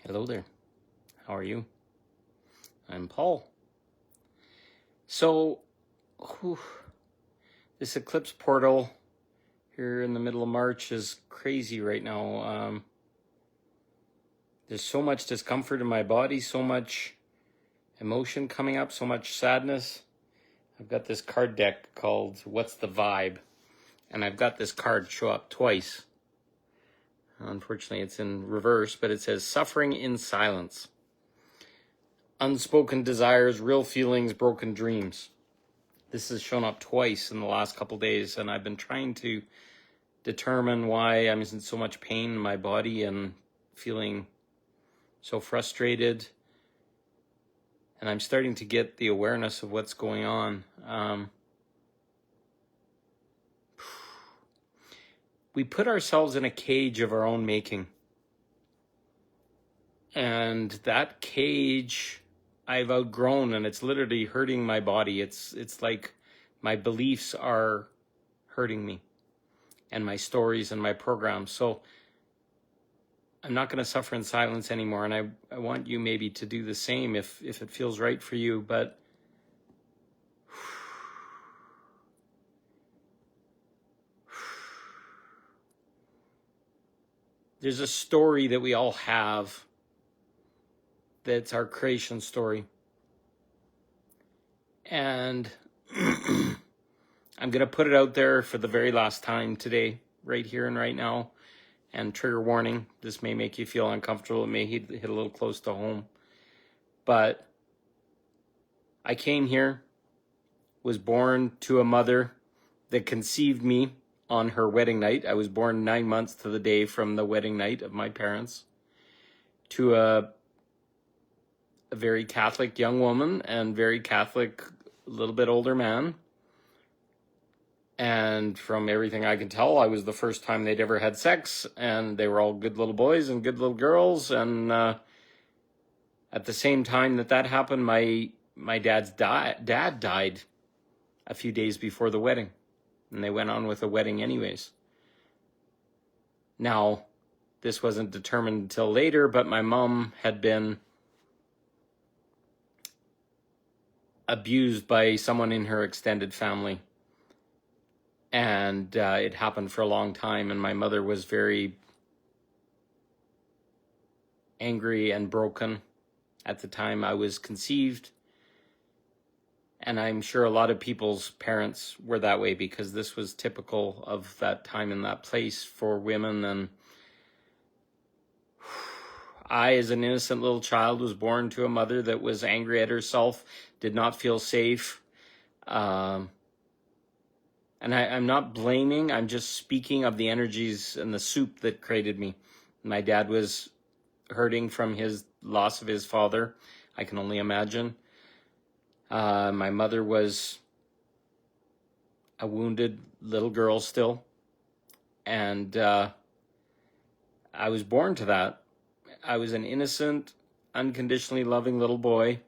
Hello there. How are you? I'm Paul. So, this eclipse portal here in the middle of March is crazy right now. There's so much discomfort in my body, so much emotion coming up, so much sadness. I've got this card deck called What's the Vibe? And I've got this card show up twice. Unfortunately, it's in reverse, but it says Suffering in Silence. Unspoken desires, real feelings, broken dreams. This has shown up twice in the last couple days, and I've been trying to determine why I'm in so much pain in my body and feeling so frustrated. And I'm starting to get the awareness of what's going on. We put ourselves in a cage of our own making. And that cage I've outgrown, and it's literally hurting my body. It's like my beliefs are hurting me, and my stories and my programs. So I'm not going to suffer in silence anymore. And I want you maybe to do the same if it feels right for you. But there's a story that we all have that's our creation story. And I'm going to put it out there for the very last time today, right here and right now. And trigger warning, this may make you feel uncomfortable. It may hit a little close to home. But I came here, was born to a mother that conceived me on her wedding night. I was born 9 months to the day from the wedding night of my parents, to a very Catholic young woman and very Catholic, a little bit older man. And from everything I can tell, I was the first time they'd ever had sex, and they were all good little boys and good little girls. And at the same time that happened, my dad's dad died a few days before the wedding, and they went on with the wedding anyways. Now, this wasn't determined until later, but my mom had been abused by someone in her extended family. And it happened for a long time, and my mother was very angry and broken at the time I was conceived. And I'm sure a lot of people's parents were that way, because this was typical of that time and that place for women. And I, as an innocent little child, was born to a mother that was angry at herself, did not feel safe. And I'm not blaming, I'm just speaking of the energies and the soup that created me. My dad was hurting from his loss of his father, I can only imagine. My mother was a wounded little girl still. And I was born to that. I was an innocent, unconditionally loving little boy,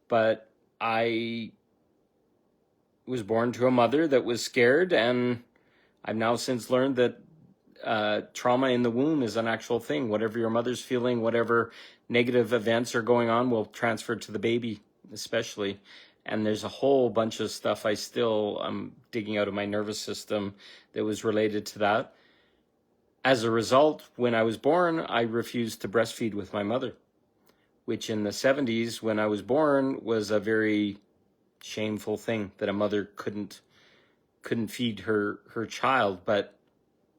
but I was born to a mother that was scared, and I've now since learned that trauma in the womb is an actual thing. Whatever your mother's feeling, whatever negative events are going on, will transfer to the baby, especially. And there's a whole bunch of stuff I'm digging out of my nervous system that was related to that. As a result, when I was born, I refused to breastfeed with my mother, which in the 70s, when I was born, was a very shameful thing, that a mother couldn't feed her child. But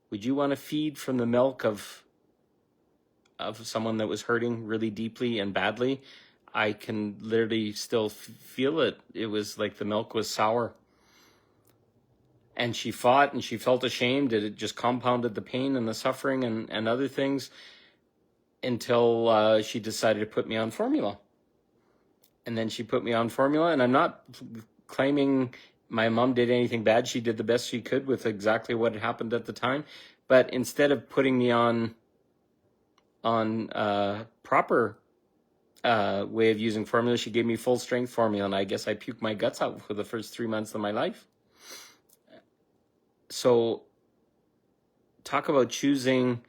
would you want to feed from the milk of someone that was hurting really deeply and badly? I can literally still feel it. It was like the milk was sour. And she fought, and she felt ashamed. It just compounded the pain and the suffering and other things, until she decided to put me on formula. And then she put me on formula, and I'm not claiming my mom did anything bad. She did the best she could with exactly what had happened at the time. But instead of putting me on proper way of using formula, she gave me full strength formula, and I guess I puked my guts out for the first 3 months of my life. So talk about choosing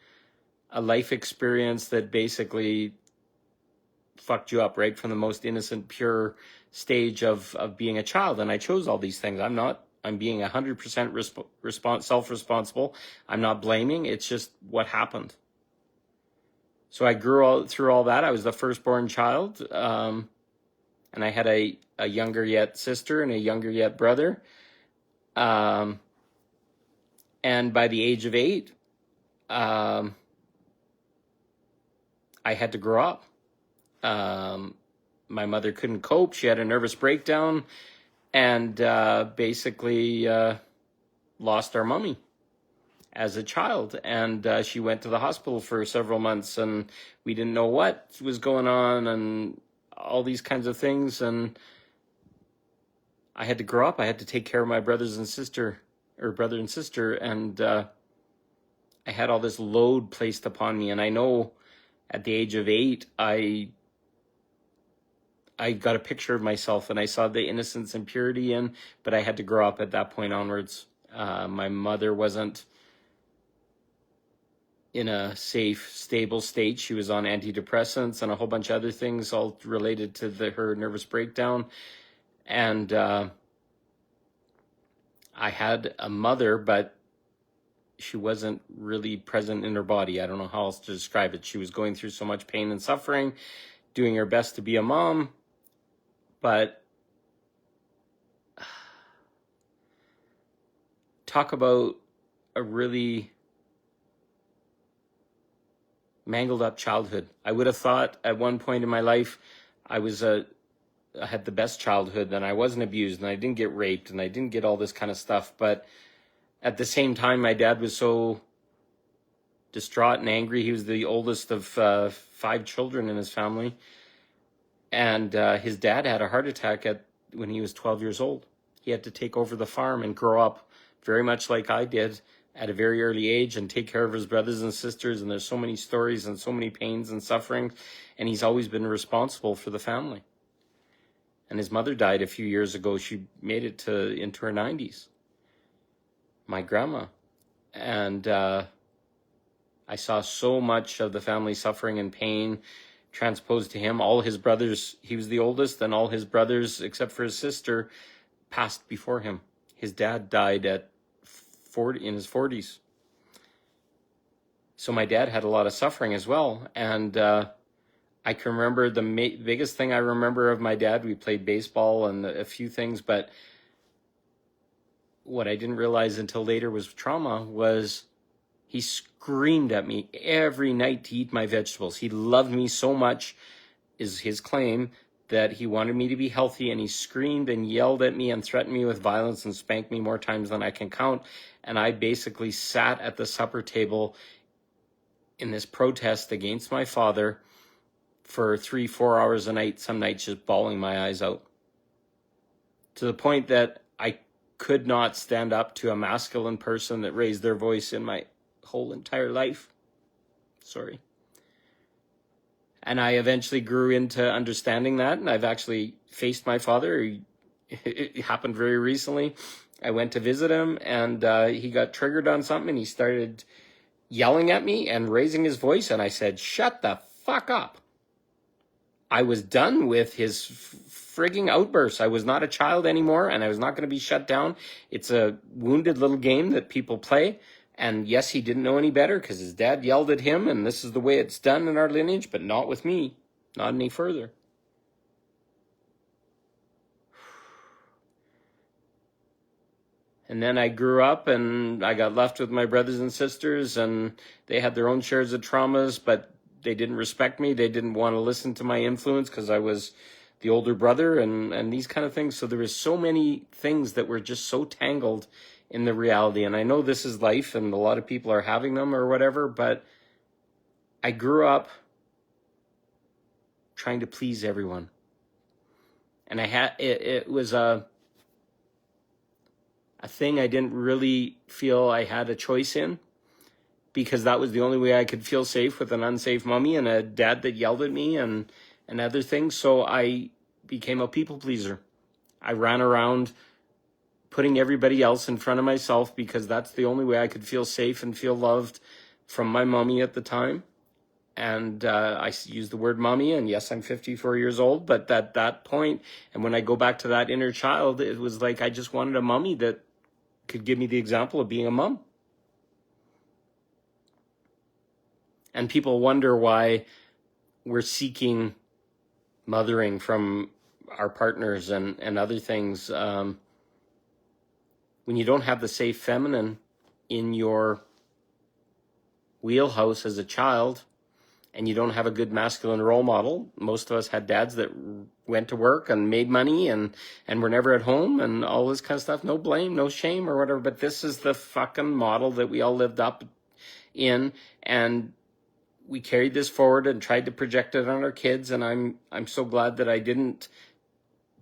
a life experience that basically fucked you up right from the most innocent, pure stage of being a child. And I chose all these things. I'm being 100% self-responsible. I'm not blaming. It's just what happened. So I grew through all that. I was the firstborn child. And I had a younger yet sister and a younger yet brother. And by the age of 8, I had to grow up. My mother couldn't cope. She had a nervous breakdown and basically lost our mummy as a child. And she went to the hospital for several months, and we didn't know what was going on and all these kinds of things. And I had to grow up. I had to take care of my brother and sister. And I had all this load placed upon me. And I know at the age of 8, I got a picture of myself and I saw the innocence and purity but I had to grow up at that point onwards. My mother wasn't in a safe, stable state. She was on antidepressants and a whole bunch of other things, all related to her nervous breakdown. And I had a mother, but she wasn't really present in her body. I don't know how else to describe it. She was going through so much pain and suffering, doing her best to be a mom, but talk about a really mangled up childhood. I would have thought at one point in my life I had the best childhood, and I wasn't abused, and I didn't get raped, and I didn't get all this kind of stuff. But at the same time, my dad was so distraught and angry. He was the oldest of 5 children in his family. And his dad had a heart attack when he was 12 years old. He had to take over the farm and grow up very much like I did at a very early age and take care of his brothers and sisters. And there's so many stories and so many pains and suffering. And he's always been responsible for the family. And his mother died a few years ago. She made it into her 90s. My grandma. And I saw so much of the family suffering and pain transposed to him. All his brothers, he was the oldest, and all his brothers, except for his sister, passed before him. His dad died in his 40s. So my dad had a lot of suffering as well. And I can remember the biggest thing I remember of my dad, we played baseball and a few things, but what I didn't realize until later was trauma was he screamed at me every night to eat my vegetables. He loved me so much, is his claim, that he wanted me to be healthy, and he screamed and yelled at me and threatened me with violence and spanked me more times than I can count. And I basically sat at the supper table in this protest against my father for 3-4 hours a night, some nights just bawling my eyes out. To the point that I could not stand up to a masculine person that raised their voice in my whole entire life. Sorry. And I eventually grew into understanding that, and I've actually faced my father. It happened very recently. I went to visit him, and he got triggered on something, and he started yelling at me and raising his voice, and I said, "Shut the fuck up." I was done with his frigging outbursts. I was not a child anymore, and I was not going to be shut down. It's a wounded little game that people play. And yes, he didn't know any better because his dad yelled at him, and this is the way it's done in our lineage, but not with me, not any further. And then I grew up and I got left with my brothers and sisters, and they had their own shares of traumas, but they didn't respect me. They didn't want to listen to my influence because I was the older brother and these kind of things. So there was so many things that were just so tangled in the reality. And I know this is life and a lot of people are having them or whatever, but I grew up trying to please everyone. And it was a thing I didn't really feel I had a choice in, because that was the only way I could feel safe with an unsafe mommy and a dad that yelled at me and other things. So I became a people pleaser. I ran around putting everybody else in front of myself because that's the only way I could feel safe and feel loved from my mommy at the time. And I use the word mommy, and yes, I'm 54 years old, but at that point, and when I go back to that inner child, it was like I just wanted a mommy that could give me the example of being a mom. And people wonder why we're seeking mothering from our partners and other things. When you don't have the safe feminine in your wheelhouse as a child, and you don't have a good masculine role model. Most of us had dads that went to work and made money and were never at home and all this kind of stuff. No blame, no shame or whatever, but this is the fucking model that we all lived up in, and we carried this forward and tried to project it on our kids, and I'm so glad that I didn't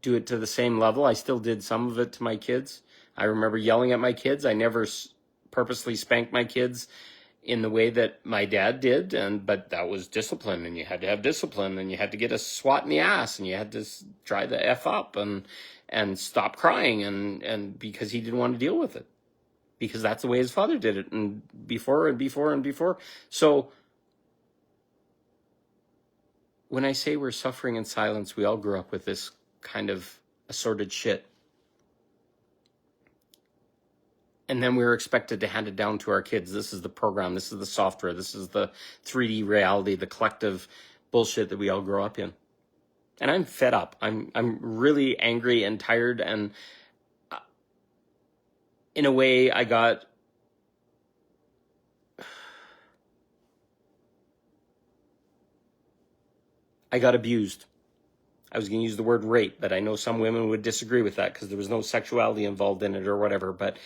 do it to the same level. I still did some of it to my kids. I remember yelling at my kids. I never purposely spanked my kids in the way that my dad did, but that was discipline, and you had to have discipline, and you had to get a swat in the ass, and you had to dry the F up and stop crying, and because he didn't want to deal with it, because that's the way his father did it, and before and before and before. So when I say we're suffering in silence, we all grew up with this kind of assorted shit. And then we were expected to hand it down to our kids. This is the program. This is the software. This is the 3D reality, the collective bullshit that we all grow up in. And I'm fed up. I'm really angry and tired. And in a way, I got abused. I was going to use the word rape, but I know some women would disagree with that because there was no sexuality involved in it or whatever. But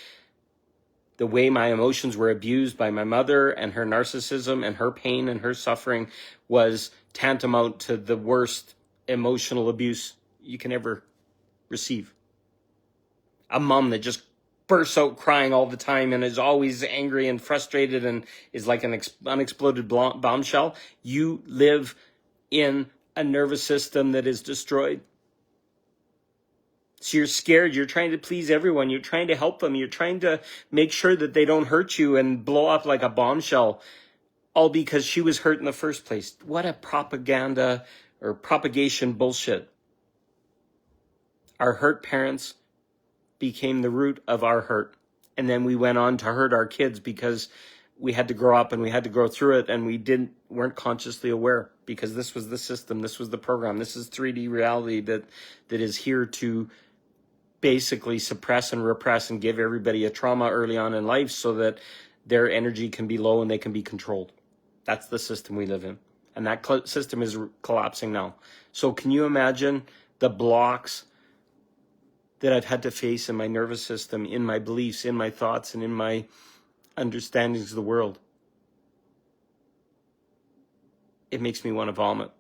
the way my emotions were abused by my mother and her narcissism and her pain and her suffering was tantamount to the worst emotional abuse you can ever receive. A mom that just bursts out crying all the time and is always angry and frustrated and is like an unexploded bombshell. You live in a nervous system that is destroyed. So you're scared, you're trying to please everyone, you're trying to help them, you're trying to make sure that they don't hurt you and blow up like a bombshell, all because she was hurt in the first place. What a propaganda or propagation bullshit. Our hurt parents became the root of our hurt. And then we went on to hurt our kids because we had to grow up and we had to grow through it, and we weren't consciously aware, because this was the system, this was the program, this is 3D reality that is here to basically suppress and repress and give everybody a trauma early on in life so that their energy can be low and they can be controlled. That's the system we live in. And that system is collapsing now. So can you imagine the blocks that I've had to face in my nervous system, in my beliefs, in my thoughts, and in my understandings of the world? It makes me want to vomit.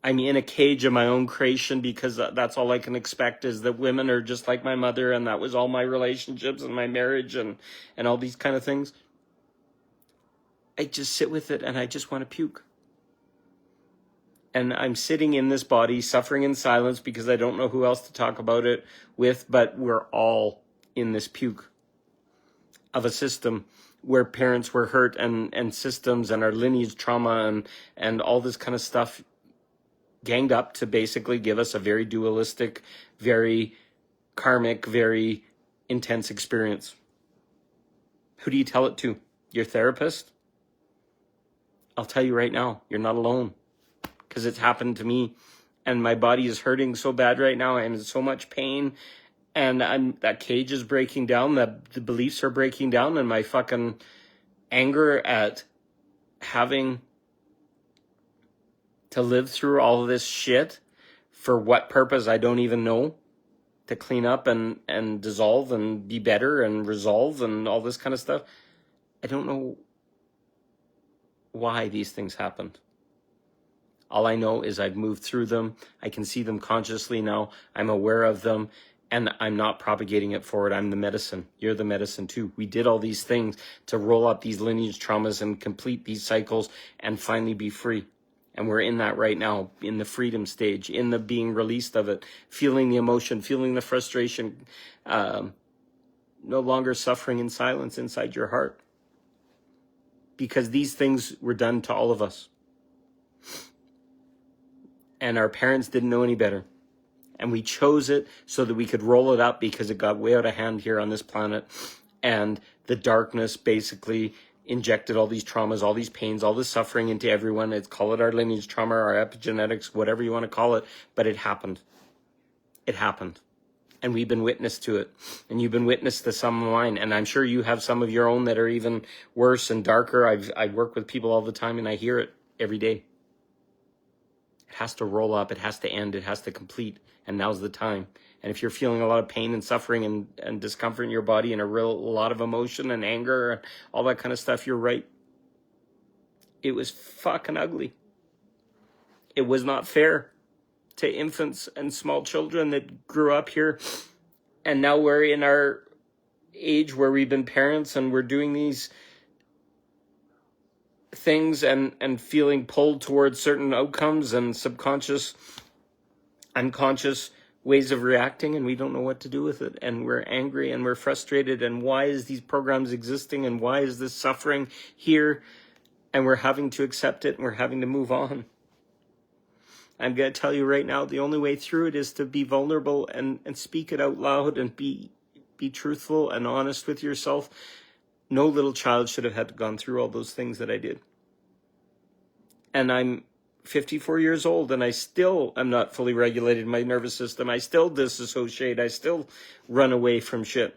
I'm in a cage of my own creation because that's all I can expect, is that women are just like my mother, and that was all my relationships and my marriage and all these kind of things. I just sit with it and I just want to puke. And I'm sitting in this body, suffering in silence because I don't know who else to talk about it with, but we're all in this puke of a system where parents were hurt and systems and our lineage trauma and all this kind of stuff ganged up to basically give us a very dualistic, very karmic, very intense experience. Who do you tell it to? Your therapist? I'll tell you right now, you're not alone, because it's happened to me, and my body is hurting so bad right now. I'm in so much pain, and that cage is breaking down, the beliefs are breaking down, and my fucking anger at having to live through all of this shit, for what purpose I don't even know, to clean up and dissolve and be better and resolve and all this kind of stuff. I don't know why these things happened. All I know is I've moved through them. I can see them consciously now. I'm aware of them, and I'm not propagating it forward. I'm the medicine. You're the medicine too. We did all these things to roll up these lineage traumas and complete these cycles and finally be free. And we're in that right now, in the freedom stage, in the being released of it, feeling the emotion, feeling the frustration, no longer suffering in silence inside your heart. because these things were done to all of us. And our parents didn't know any better. And we chose it so that we could roll it up because it got way out of hand here on this planet. And the darkness basically injected all these traumas, all these pains, all this suffering into everyone. It's call it our lineage trauma, our epigenetics, whatever you want to call it. But it happened. It happened. And we've been witness to it. And you've been witness to some of mine. And I'm sure you have some of your own that are even worse and darker. I work with people all the time and I hear it every day. It has to roll up. It has to end. It has to complete. And now's the time. And if you're feeling a lot of pain and suffering and discomfort in your body and a lot of emotion and anger and all that kind of stuff, you're right. It was fucking ugly. It was not fair to infants and small children that grew up here. And now we're in our age where we've been parents and we're doing these things and feeling pulled towards certain outcomes and subconscious, unconscious ways of reacting, and we don't know what to do with it, and we're angry and we're frustrated, and why is these programs existing, and why is this suffering here, and we're having to accept it and we're having to move on. I'm going to tell you right now, the only way through it is to be vulnerable and speak it out loud and be truthful and honest with yourself. No little child should have had to gone through all those things that I did. And I'm 54 years old and I still am not fully regulated in my nervous system. I still disassociate. I still run away from shit.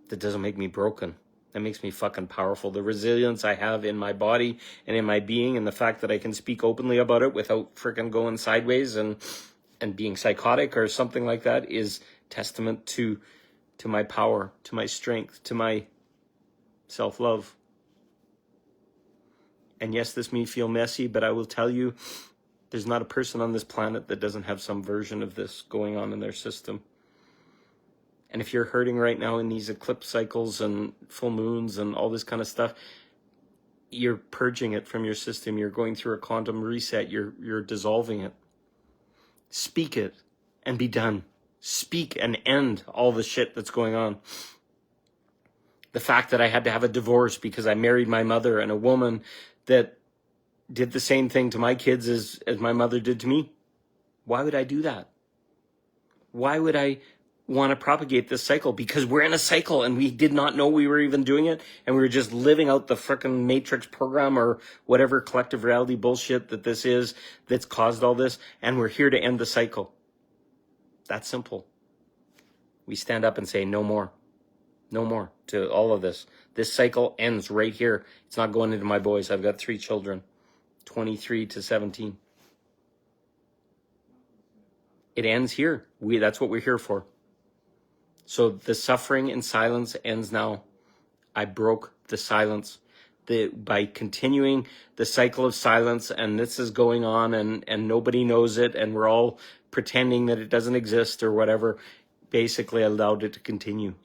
That doesn't make me broken. That makes me fucking powerful. The resilience I have in my body and in my being, and the fact that I can speak openly about it without freaking going sideways and being psychotic or something like that, is testament to my power, to my strength, to my self-love. And yes, this may feel messy, but I will tell you, there's not a person on this planet that doesn't have some version of this going on in their system. And if you're hurting right now in these eclipse cycles and full moons and all this kind of stuff, you're purging it from your system. You're going through a quantum reset. You're dissolving it. Speak it and be done. Speak and end all the shit that's going on. The fact that I had to have a divorce because I married my mother, and a woman that did the same thing to my kids as my mother did to me. Why would I do that? Why would I want to propagate this cycle? Because we're in a cycle and we did not know we were even doing it, and we were just living out the frickin' Matrix program or whatever collective reality bullshit that this is that's caused all this, and we're here to end the cycle. That's simple. We stand up and say no more. No more to all of this. This cycle ends right here. It's not going into my boys. I've got 3 children, 23 to 17. It ends here. That's what we're here for. So the suffering in silence ends now. I broke the silence by continuing the cycle of silence, and this is going on, and nobody knows it, and we're all pretending that it doesn't exist or whatever. Basically allowed it to continue.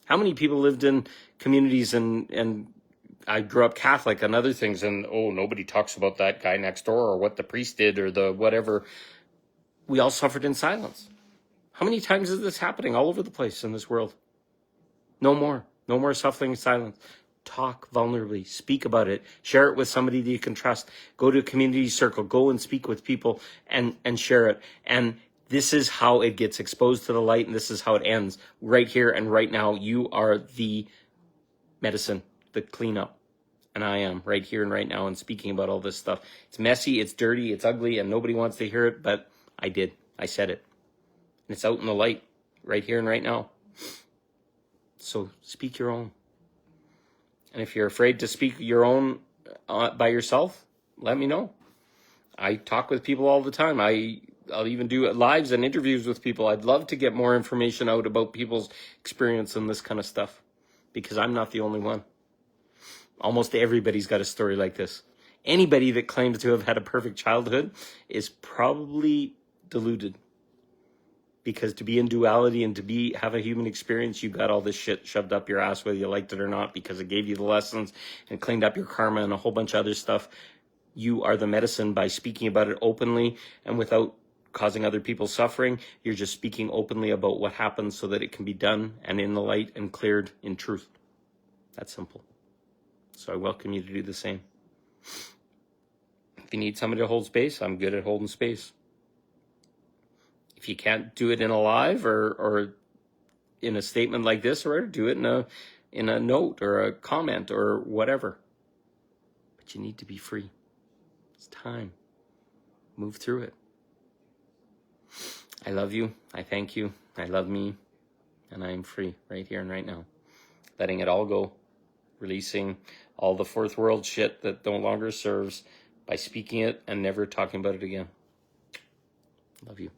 How many people lived in communities and I grew up Catholic and other things, and nobody talks about that guy next door or what the priest did or the whatever. We all suffered in silence. How many times is this happening all over the place in this world? No more. No more suffering in silence. Talk vulnerably. Speak about it. Share it with somebody that you can trust. Go to a community circle. Go and speak with people and share it. And this is how it gets exposed to the light, and this is how it ends. Right here and right now, you are the medicine, the cleanup. And I am right here and right now and speaking about all this stuff. It's messy, it's dirty, it's ugly, and nobody wants to hear it, but I did. I said it. And it's out in the light, right here and right now. So speak your own. And if you're afraid to speak your own by yourself, let me know. I talk with people all the time. I'll even do lives and interviews with people. I'd love to get more information out about people's experience and this kind of stuff, because I'm not the only one. Almost everybody's got a story like this. Anybody that claims to have had a perfect childhood is probably deluded, because to be in duality and to have a human experience, you got all this shit shoved up your ass, whether you liked it or not, because it gave you the lessons and cleaned up your karma and a whole bunch of other stuff. You are the medicine by speaking about it openly and without causing other people suffering. You're just speaking openly about what happens so that it can be done and in the light and cleared in truth. That's simple. So I welcome you to do the same. If you need somebody to hold space, I'm good at holding space. If you can't do it in a live or in a statement like this, or do it in a note or a comment or whatever. But you need to be free. It's time. Move through it. I love you. I thank you. I love me. And I am free right here and right now. Letting it all go. Releasing all the fourth world shit that no longer serves by speaking it and never talking about it again. Love you.